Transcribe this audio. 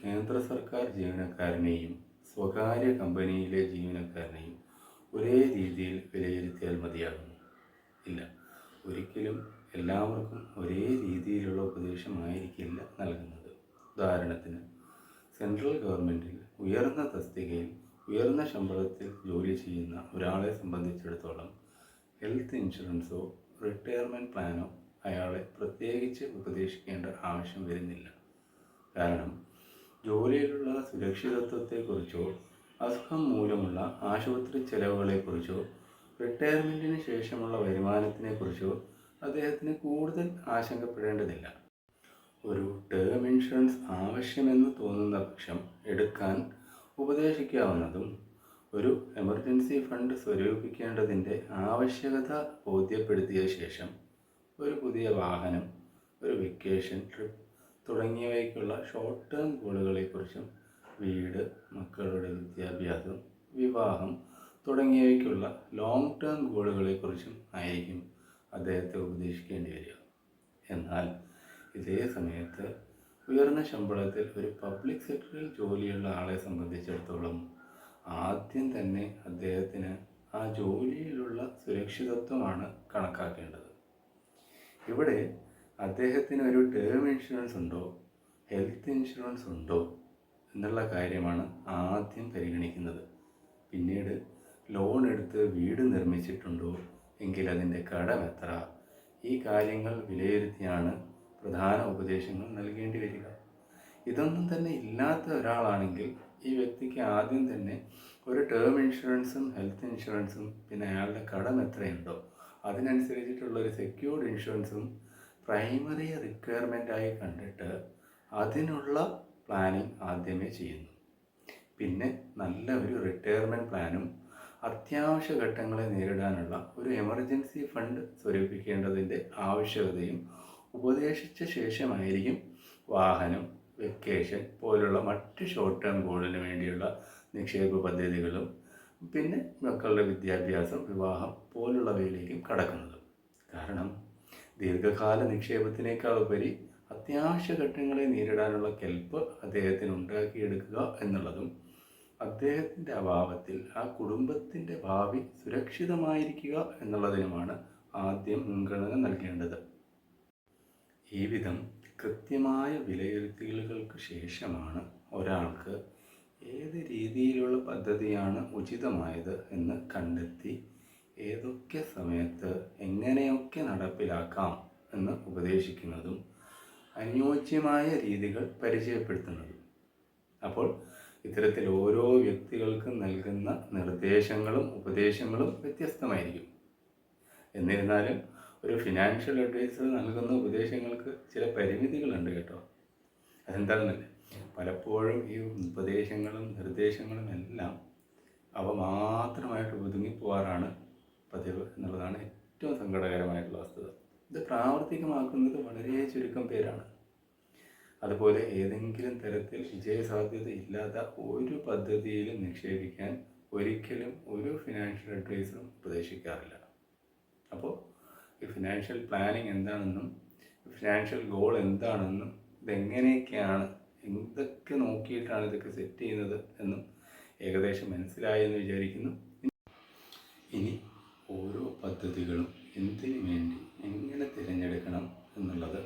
കേന്ദ്ര സർക്കാർ ജീവനക്കാരനെയും സ്വകാര്യ കമ്പനിയിലെ ജീവനക്കാരനെയും ഒരേ രീതിയിൽ വിലയിരുത്തിയാൽ മതിയാകുന്നു? ഇല്ല, ഒരിക്കലും എല്ലാവർക്കും ഒരേ രീതിയിലുള്ള ഉപദേശമായിരിക്കില്ല നൽകുന്നത്. ഉദാഹരണത്തിന്, സെൻട്രൽ ഗവൺമെൻറ്റിൽ ഉയർന്ന തസ്തികയിൽ ഉയർന്ന ശമ്പളത്തിൽ ജോലി ചെയ്യുന്ന ഒരാളെ സംബന്ധിച്ചിടത്തോളം ഹെൽത്ത് ഇൻഷുറൻസോ റിട്ടയർമെൻറ്റ് പ്ലാനോ അയാളെ പ്രത്യേകിച്ച് ഉപദേശിക്കേണ്ട ആവശ്യം വരുന്നില്ല. കാരണം ജോലിയിലുള്ള സുരക്ഷിതത്വത്തെക്കുറിച്ചോ അസുഖം മൂലമുള്ള ആശുപത്രി ചെലവുകളെക്കുറിച്ചോ റിട്ടയർമെൻറ്റിന് ശേഷമുള്ള വരുമാനത്തിനെക്കുറിച്ചോ അദ്ദേഹത്തിന് കൂടുതൽ ആശങ്കപ്പെടേണ്ടതില്ല. ഒരു ടേം ഇൻഷുറൻസ് ആവശ്യമെന്ന് തോന്നുന്ന പക്ഷം എടുക്കാൻ ഉപദേശിക്കാവുന്നതും ഒരു എമർജൻസി ഫണ്ട് സ്വരൂപിക്കേണ്ടതിൻ്റെ ആവശ്യകത ബോധ്യപ്പെടുത്തിയ ശേഷം ഒരു പുതിയ വാഹനം, ഒരു വെക്കേഷൻ ട്രിപ്പ് തുടങ്ങിയവയ്ക്കുള്ള ഷോർട്ട് ടേം ഗോളുകളെക്കുറിച്ചും വീട്, മക്കളുടെ വിദ്യാഭ്യാസം, വിവാഹം തുടങ്ങിയവയ്ക്കുള്ള ലോങ് ടേം ഗോളുകളെക്കുറിച്ചും ആയിരിക്കും അദ്ദേഹത്തെ ഉപദേശിക്കേണ്ടി വരിക. എന്നാൽ ഇതേ സമയത്ത് ഉയർന്ന ശമ്പളത്തിൽ ഒരു പബ്ലിക് സെക്ടറിൽ ജോലിയുള്ള ആളെ സംബന്ധിച്ചിടത്തോളം ആദ്യം തന്നെ അദ്ദേഹത്തിന് ആ ജോലിയിലുള്ള സുരക്ഷിതത്വമാണ് കണക്കാക്കേണ്ടത്. ഇവിടെ അദ്ദേഹത്തിന് ഒരു ടേം ഇൻഷുറൻസ് ഉണ്ടോ, ഹെൽത്ത് ഇൻഷുറൻസ് ഉണ്ടോ എന്നുള്ള കാര്യമാണ് ആദ്യം പരിഗണിക്കുന്നത്. പിന്നീട് ലോൺ എടുത്ത് വീട് നിർമ്മിച്ചിട്ടുണ്ടോ എങ്കിൽ അതിൻ്റെ കടം എത്ര, ഈ കാര്യങ്ങൾ വിലയിരുത്തിയാണ് പ്രധാന ഉപദേശങ്ങൾ നൽകേണ്ടി വരിക. ഇതൊന്നും തന്നെ ഇല്ലാത്ത ഒരാളാണെങ്കിൽ ഈ വ്യക്തിക്ക് ആദ്യം തന്നെ ഒരു ടേം ഇൻഷുറൻസും ഹെൽത്ത് ഇൻഷുറൻസും പിന്നെ അയാളുടെ കടം എത്രയുണ്ടോ അതിനനുസരിച്ചിട്ടുള്ള ഒരു സെക്യൂർഡ് ഇൻഷുറൻസും പ്രൈമറി റിക്വയർമെൻറ്റായി കണ്ടിട്ട് അതിനുള്ള പ്ലാനിങ് ആദ്യമേ ചെയ്യുന്നു. പിന്നെ നല്ല ഒരു റിട്ടയർമെൻറ്റ് പ്ലാനും അത്യാവശ്യ ഘട്ടങ്ങളെ നേരിടാനുള്ള ഒരു എമർജൻസി ഫണ്ട് സ്വരൂപിക്കേണ്ടതിൻ്റെ ആവശ്യകതയും ഉപദേശിച്ച ശേഷമായിരിക്കും വാഹനം, വെക്കേഷൻ പോലുള്ള മറ്റ് ഷോർട്ട് ടേം ഗോളിന് വേണ്ടിയുള്ള നിക്ഷേപ പദ്ധതികളും പിന്നെ മക്കളുടെ വിദ്യാഭ്യാസം, വിവാഹം പോലുള്ളവയിലേക്കും കടക്കുന്നത്. കാരണം ദീർഘകാല നിക്ഷേപത്തിനേക്കാൾ ഉപരി അത്യാവശ്യ ഘട്ടങ്ങളെ നേരിടാനുള്ള കെൽപ്പ് അദ്ദേഹത്തിന് ഉണ്ടാക്കിയെടുക്കുക എന്നുള്ളതും അദ്ദേഹത്തിൻ്റെ അഭാവത്തിൽ ആ കുടുംബത്തിൻ്റെ ഭാവി സുരക്ഷിതമായിരിക്കുക എന്നുള്ളതിനുമാണ് ആദ്യം മുൻഗണന നൽകേണ്ടത്. ഈ വിധം കൃത്യമായ വിലയിരുത്തലുകൾക്ക് ശേഷമാണ് ഒരാൾക്ക് ഏത് രീതിയിലുള്ള പദ്ധതിയാണ് ഉചിതമായത് എന്ന് കണ്ടെത്തി ഏതൊക്കെ സമയത്ത് എങ്ങനെയൊക്കെ നടപ്പിലാക്കാം എന്ന് ഉപദേശിക്കുന്നതും അനുയോജ്യമായ രീതികൾ പരിചയപ്പെടുത്തുന്നതും. അപ്പോൾ ഇത്തരത്തിൽ ഓരോ വ്യക്തികൾക്കും നൽകുന്ന നിർദ്ദേശങ്ങളും ഉപദേശങ്ങളും വ്യത്യസ്തമായിരിക്കും. എന്നിരുന്നാലും ഒരു ഫിനാൻഷ്യൽ അഡ്വൈസർ നൽകുന്ന ഉപദേശങ്ങൾക്ക് ചില പരിമിതികളുണ്ട് കേട്ടോ. അതെന്താണെന്നല്ലേ, പലപ്പോഴും ഈ ഉപദേശങ്ങളും നിർദ്ദേശങ്ങളും എല്ലാം അവ മാത്രമായിട്ട് ഒതുങ്ങിപ്പോവാറാണ് പതിവ് എന്നുള്ളതാണ് ഏറ്റവും സങ്കടകരമായിട്ടുള്ള വസ്തുത. ഇത് പ്രാവർത്തികമാക്കുന്നത് വളരെ ചുരുക്കം പേരാണ്. അതുപോലെ ഏതെങ്കിലും തരത്തിൽ വിജയസാധ്യത ഇല്ലാത്ത ഒരു പദ്ധതിയിലും നിക്ഷേപിക്കാൻ ഒരിക്കലും ഒരു ഫിനാൻഷ്യൽ അഡ്വൈസറും ഉപദേശിക്കാറില്ല. അപ്പോൾ ഈ ഫിനാൻഷ്യൽ പ്ലാനിങ് എന്താണെന്നും ഫിനാൻഷ്യൽ ഗോൾ എന്താണെന്നും ഇതെങ്ങനെയൊക്കെയാണ്, എന്തൊക്കെ നോക്കിയിട്ടാണ് ഇതൊക്കെ സെറ്റ് ചെയ്യുന്നത് എന്നും ഏകദേശം മനസ്സിലായി എന്ന് വിചാരിക്കുന്നു. ഇനി ഓരോ പദ്ധതികളും എന്തിനു വേണ്ടി എങ്ങനെ തിരഞ്ഞെടുക്കണം എന്നുള്ളത്